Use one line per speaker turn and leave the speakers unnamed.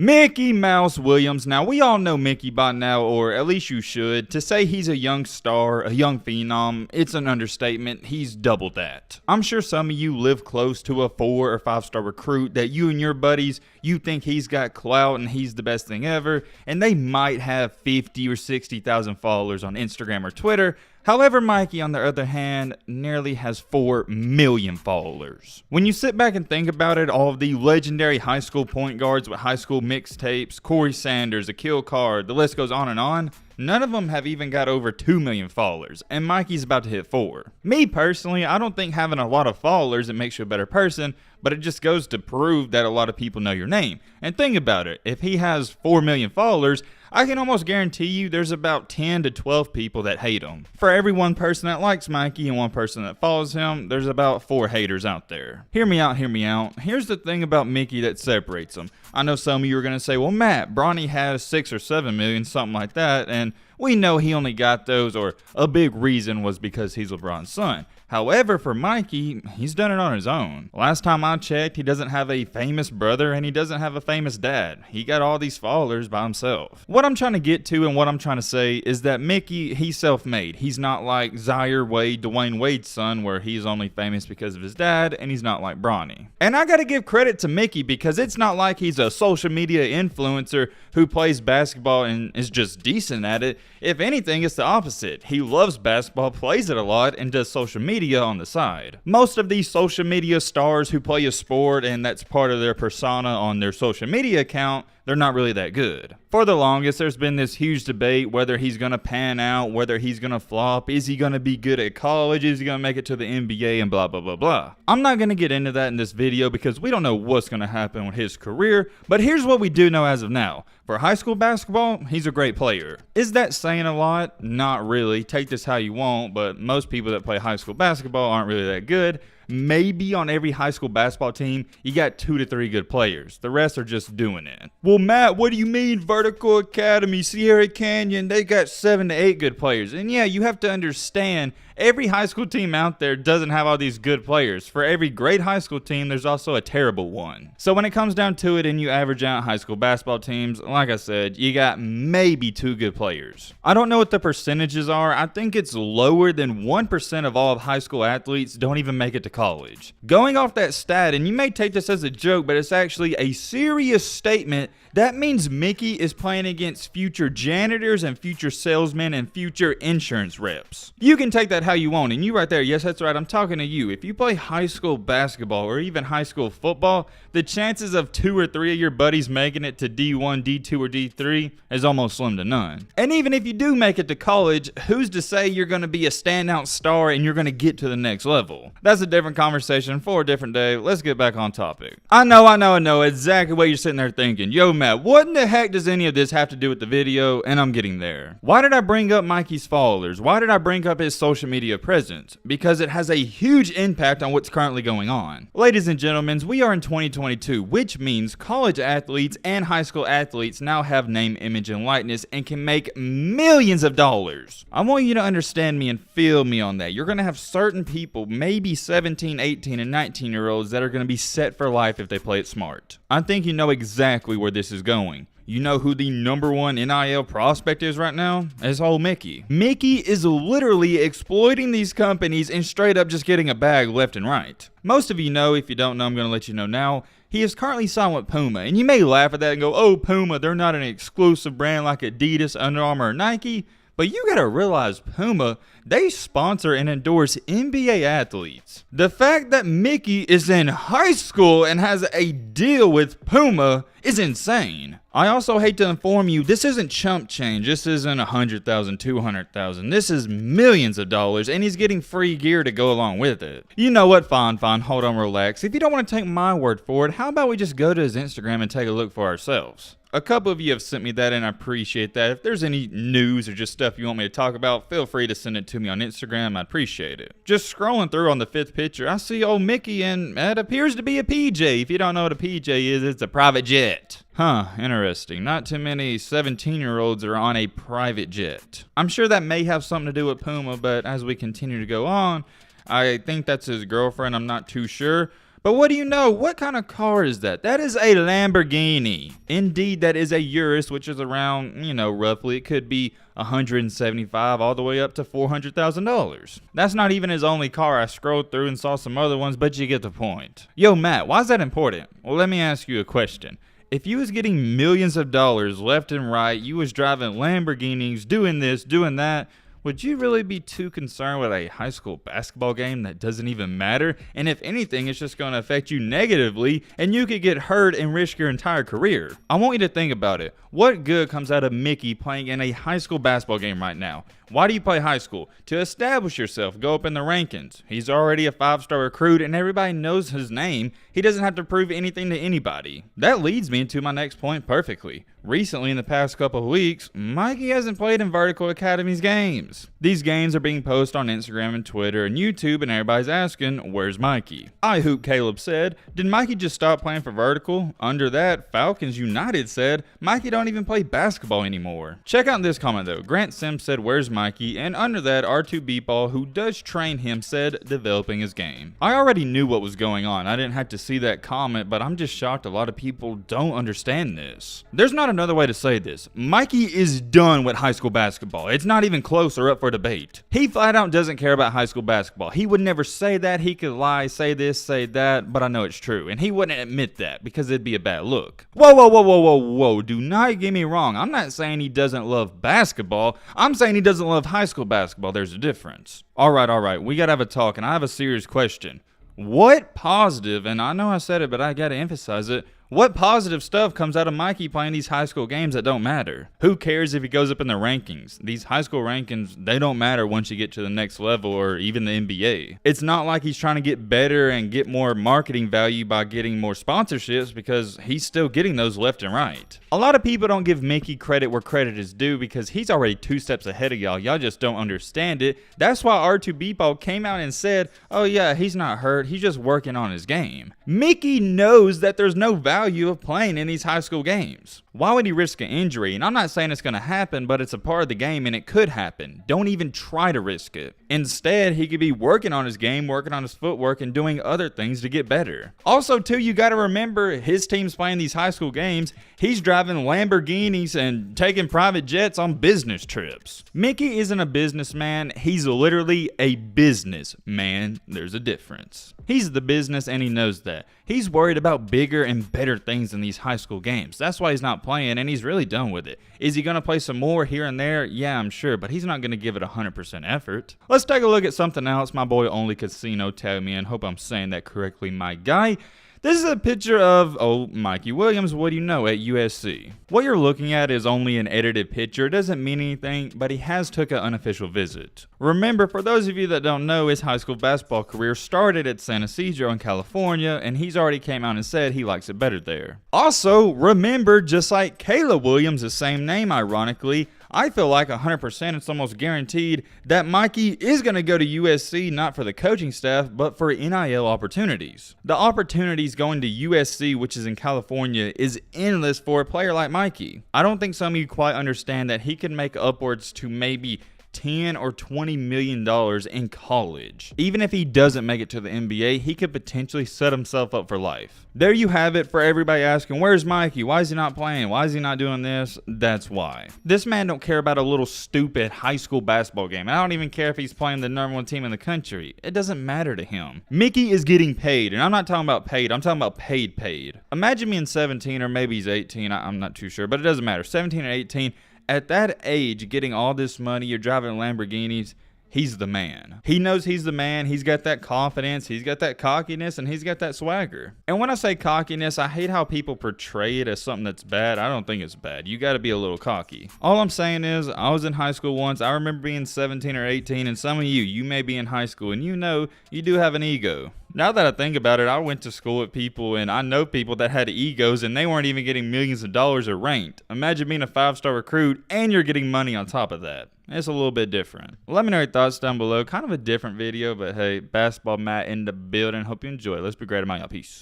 Mickey Mouse Williams. Now, we all know Mickey by now, or at least you should. To say he's a young star, a young phenom, it's an understatement. He's double that. I'm sure some of you live close to a 4 or 5 star recruit that you and your buddies, you think he's got clout and he's the best thing ever, and they might have 50 or 60,000 followers on Instagram or Twitter. However, Mikey, on the other hand, nearly has 4 million followers. When you sit back and think about it, all of the legendary high school point guards with high school mixtapes, Corey Sanders, Akil Card, the list goes on, none of them have even got over 2 million followers, and Mikey's about to hit 4. Me personally, I don't think having a lot of followers it makes you a better person, but it just goes to prove that a lot of people know your name. And think about it, if he has 4 million followers, I can almost guarantee you there's about 10 to 12 people that hate him. For every one person that likes Mikey and one person that follows him, there's about 4 haters out there. Hear me out, hear me out. Here's the thing about Mickey that separates him. I know some of you are going to say, well, Matt, Bronny has 6 or 7 million, something like that, and we know he only got those, or a big reason was because he's LeBron's son. However, for Mikey, he's done it on his own. Last time I checked, he doesn't have a famous brother and he doesn't have a famous dad. He got all these followers by himself. What I'm trying to get to and what I'm trying to say is that Mickey, he's self-made. He's not like Zaire Wade, Dwayne Wade's son, where he's only famous because of his dad, and he's not like Bronny. And I gotta give credit to Mickey because it's not like he's a social media influencer who plays basketball and is just decent at it. If anything, it's the opposite. He loves basketball, plays it a lot, and does social media on the side. Most of these social media stars who play a sport and that's part of their persona on their social media account, they're not really that good. For the longest, there's been this huge debate whether he's going to pan out, whether he's going to flop, is he going to be good at college, is he going to make it to the NBA, and blah, blah, blah, blah. I'm not going to get into that in this video because we don't know what's going to happen with his career, but here's what we do know as of now. For high school basketball, he's a great player. Is that saying a lot? Not really. Take this how you want, but most people that play high school basketball aren't really that good. Maybe on every high school basketball team, you got 2 to 3 good players. The rest are just doing it. Well, Matt, what do you mean Vertical Academy, Sierra Canyon, they got 7 to 8 good players? And yeah, you have to understand, every high school team out there doesn't have all these good players. For every great high school team, there's also a terrible one. So when it comes down to it and you average out high school basketball teams, like I said, you got maybe 2 good players. I don't know what the percentages are. I think it's lower than 1% of all high school athletes don't even make it to college. Going off that stat, and you may take this as a joke, but it's actually a serious statement. That means Mickey is playing against future janitors and future salesmen and future insurance reps. You can take that how you want, and you right there, yes, that's right, I'm talking to you. If you play high school basketball or even high school football, the chances of 2 or 3 of your buddies making it to D1, D2, or D3 is almost slim to none. And even if you do make it to college, who's to say you're going to be a standout star and you're going to get to the next level? That's a different conversation for a different day. Let's get back on topic. I know exactly what you're sitting there thinking. Yo, Matt, what in the heck does any of this have to do with the video? And I'm getting there. Why did I bring up Mikey's followers? Why did I bring up his social media presence? Because it has a huge impact on what's currently going on. Ladies and gentlemen, we are in 2022, which means college athletes and high school athletes now have name, image, and likeness and can make millions of dollars. I want you to understand me and feel me on that. You're going to have certain people, maybe 17, 18, and 19-year-olds that are going to be set for life if they play it smart. I think you know exactly where this is going. You know who the #1 NIL prospect is right now? It's old Mickey. Mickey is literally exploiting these companies and straight up just getting a bag left and right. Most of you know. If you don't know, I'm going to let you know now. He is currently signed with Puma, and you may laugh at that and go, oh, Puma, they're not an exclusive brand like Adidas, Under Armour, or Nike. But you gotta realize Puma, they sponsor and endorse NBA athletes. The fact that Mickey is in high school and has a deal with Puma is insane. I also hate to inform you, this isn't chump change. This isn't 100,000, 200,000. This is millions of dollars, and he's getting free gear to go along with it. You know what? Fine. Hold on, relax. If you don't want to take my word for it, how about we just go to his Instagram and take a look for ourselves? A couple of you have sent me that, and I appreciate that. If there's any news or just stuff you want me to talk about, feel free to send it to me on Instagram. I'd appreciate it. Just scrolling through on the 5th picture, I see old Mickey, and it appears to be a PJ. If you don't know what a PJ is, it's a private jet. Huh, interesting. Not too many 17-year-olds are on a private jet. I'm sure that may have something to do with Puma, but as we continue to go on, I think that's his girlfriend. I'm not too sure. But what do you know? What kind of car is that? That is a Lamborghini. Indeed, that is a Urus, which is around, roughly, it could be 175 all the way up to $400,000. That's not even his only car. I scrolled through and saw some other ones, but you get the point. Yo, Matt, why is that important? Well, let me ask you a question. If you was getting millions of dollars left and right, you was driving Lamborghinis, doing this, doing that, would you really be too concerned with a high school basketball game that doesn't even matter? And if anything, it's just going to affect you negatively and you could get hurt and risk your entire career. I want you to think about it. What good comes out of Mickey playing in a high school basketball game right now? Why do you play high school? To establish yourself, go up in the rankings. He's already a 5-star recruit and everybody knows his name. He doesn't have to prove anything to anybody. That leads me into my next point perfectly. Recently, in the past couple of weeks, Mikey hasn't played in Vertical Academy's games. These games are being posted on Instagram and Twitter and YouTube, and everybody's asking, where's Mikey? I Hoop Caleb said, did Mikey just stop playing for Vertical? Under that, Falcons United said, Mikey don't even play basketball anymore. Check out this comment though. Grant Sims said, where's Mikey? And under that, R2Beatball, who does train him, said, developing his game. I already knew what was going on. I didn't have to see that comment, but I'm just shocked a lot of people don't understand this. There's not another way to say this. Mikey is done with high school basketball. It's not even close or up for debate. He flat out doesn't care about high school basketball. He would never say that. He could lie, say this, say that, but I know it's true. And he wouldn't admit that because it'd be a bad look. Whoa, whoa, whoa, whoa, whoa, whoa. Do not get me wrong. I'm not saying he doesn't love basketball. I'm saying he doesn't love high school basketball. There's a difference. All right. We got to have a talk, and I have a serious question. What positive, and I know I said it, but I got to emphasize it, what positive stuff comes out of Mikey playing these high school games that don't matter? Who cares if he goes up in the rankings? These high school rankings, they don't matter once you get to the next level or even the NBA. It's not like he's trying to get better and get more marketing value by getting more sponsorships because he's still getting those left and right. A lot of people don't give Mickey credit where credit is due because he's already 2 steps ahead of y'all. Y'all just don't understand it. That's why R2Beatball came out and said, oh yeah, he's not hurt. He's just working on his game. Mickey knows that there's no value of playing in these high school games. Why would he risk an injury? And I'm not saying it's going to happen, but it's a part of the game and it could happen. Don't even try to risk it. Instead, he could be working on his game, working on his footwork, and doing other things to get better. Also, too, you got to remember his team's playing these high school games. He's driving Lamborghinis and taking private jets on business trips. Mickey isn't a businessman. He's literally a businessman. There's a difference. He's the business and he knows that. He's worried about bigger and better things in these high school games. That's why he's not playing and he's really done with it. Is he going to play some more here and there? Yeah, I'm sure, but he's not going to give it 100% effort. Let's take a look at something else. My boy Only Casino tagged me in. Hope I'm saying that correctly, my guy. This is a picture of, Mikey Williams, what do you know, at USC. What you're looking at is only an edited picture. It doesn't mean anything, but he has took an unofficial visit. Remember, for those of you that don't know, his high school basketball career started at San Ysidro in California, and he's already came out and said he likes it better there. Also, remember, just like Caleb Williams, the same name ironically, I feel like 100% it's almost guaranteed that Mikey is going to go to USC not for the coaching staff, but for NIL opportunities. The opportunities going to USC, which is in California, is endless for a player like Mikey. I don't think some of you quite understand that he can make upwards to maybe $10 or $20 million in college. Even if he doesn't make it to the NBA, he could potentially set himself up for life. There you have it for everybody asking, where's Mikey? Why is he not playing? Why is he not doing this? That's why. This man don't care about a little stupid high school basketball game. I don't even care if he's playing the #1 team in the country. It doesn't matter to him. Mickey is getting paid, and I'm not talking about paid. I'm talking about paid. Imagine being 17 or maybe he's 18. I'm not too sure, but it doesn't matter. 17 or 18. At that age, getting all this money, you're driving Lamborghinis, he's the man. He knows he's the man. He's got that confidence. He's got that cockiness, and he's got that swagger. And when I say cockiness, I hate how people portray it as something that's bad. I don't think it's bad. You got to be a little cocky. All I'm saying is, I was in high school once. I remember being 17 or 18, and some of you may be in high school, and you know you do have an ego. Now that I think about it, I went to school with people, and I know people that had egos, and they weren't even getting millions of dollars or ranked. Imagine being a 5-star recruit, and you're getting money on top of that. It's a little bit different. Let me know your thoughts down below. Kind of a different video, but hey, Basketball Matt in the building. Hope you enjoy. Let's be great, y'all. Peace.